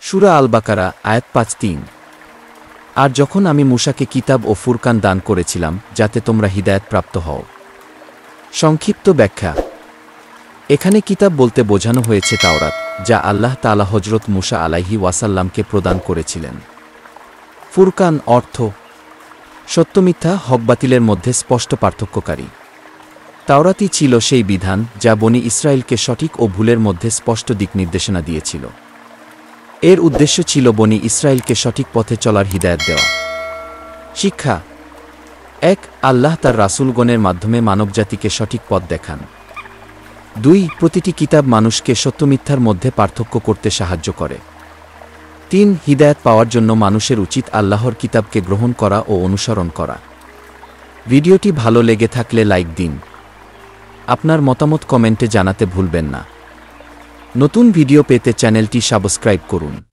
সূরা আল বাকারা আয়াত ৫-৩। আর যখন আমি মূসাকে কিতাব ও ফুরকান দান করেছিলাম যাতে তোমরা হিদায়াত প্রাপ্ত হও। সংক্ষিপ্ত ব্যাখ্যা। এখানে কিতাব বলতে বোঝানো হয়েছে তাওরাত, যা আল্লাহ তাআলা হযরত মূসা আলাইহি ওয়াসাল্লামকে প্রদান করেছিলেন। ফুরকান অর্থ সত্যমিথ্যা, হক-বাতিলের মধ্যে স্পষ্ট পার্থক্যকারী। তাওরাতই ছিল সেই বিধান যা বনী ইসরায়েলকে সঠিক ও ভুলের মধ্যে স্পষ্ট দিকনির্দেশনা দিয়েছিল। এর উদ্দেশ্য ছিল বনী ইসরায়েলকে সঠিক পথে চলার হিদায়াত দেওয়া। শিক্ষা ১. আল্লাহ তার রাসূলগণের মাধ্যমে মানবজাতিকে সঠিক পথ দেখান। ২. প্রতিটি কিতাব মানুষকে সত্যমিথ্যার মধ্যে পার্থক্য করতে সাহায্য করে। ৩. হিদায়াত পাওয়ার জন্য মানুষের উচিত আল্লাহর কিতাবকে গ্রহণ করা ও অনুসরণ করা। ভিডিওটি ভালো লেগে থাকলে লাইক দিন। আপনার মতামত কমেন্টে জানাতে ভুলবেন না। নতুন ভিডিও পেতে চ্যানেলটি সাবস্ক্রাইব করুন।